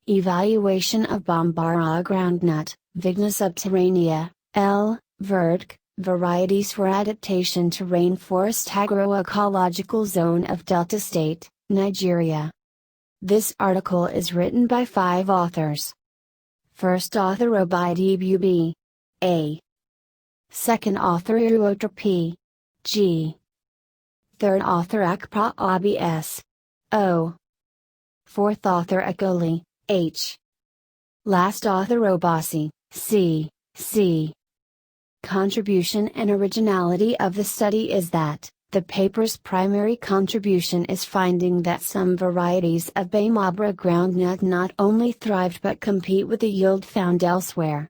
Evaluation of Bambara Groundnut Vigna Subterranea, L. Verdc Varieties for Adaptation to Rainforest Agroecological Zone of Delta State, Nigeria. This article is written by 5 authors. First author Obidib A. Second author Agroecological G. Third author Akpa Abi S. O. Fourth author Akoli H. Last author Obasi C. C. Contribution and originality of the study is that, the paper's primary contribution is finding that some varieties of Bambara groundnut not only thrived but compete with the yield found elsewhere.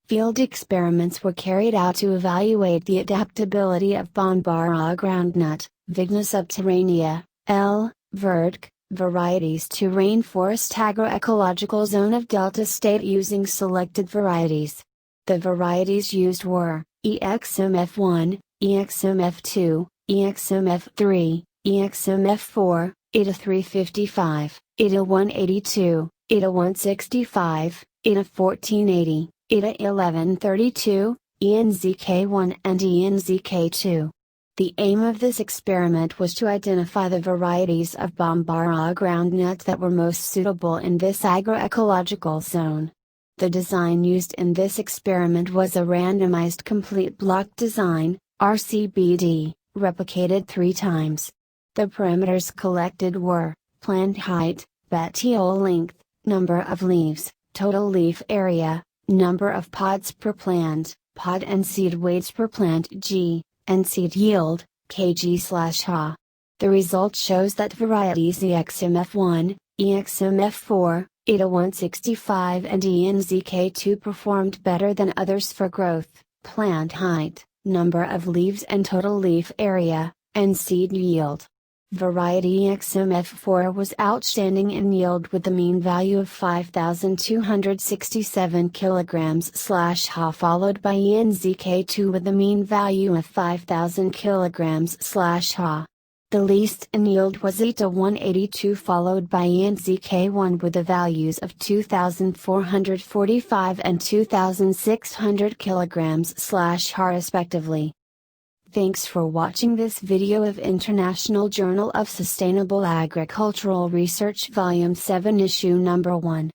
Field experiments were carried out to evaluate the adaptability of Bambara Groundnut Vigna Subterranea, L. Verdc Varieties to Rainforest Agroecological Zone of Delta State using selected varieties. The varieties used were EXMF1, EXMF2, EXMF3, EXMF4, ETA 355, ETA 182, ETA 165, ETA 1480, ETA 1132, ENZK1 and ENZK2. The aim of this experiment was to identify the varieties of Bambara groundnut that were most suitable in this agroecological zone. The design used in this experiment was a randomized complete block design, RCBD, replicated 3 times. The parameters collected were, plant height, petiole length, number of leaves, total leaf area, number of pods per plant, pod and seed weights per plant G, and seed yield, kg/ha. The result shows that varieties EXMF1, EXMF4, ETA 165 and ENZK2 performed better than others for growth, plant height, number of leaves and total leaf area, and seed yield. Variety EXMF4 was outstanding in yield with a mean value of 5,267 kg/ha followed by ENZK2 with a mean value of 5,000 kg/ha. The least in yield was ETA 182 followed by ENZK1 with the values of 2,445 and 2,600 kg/ha respectively. Thanks for watching this video of International Journal of Sustainable Agricultural Research Volume 7 Issue Number 1.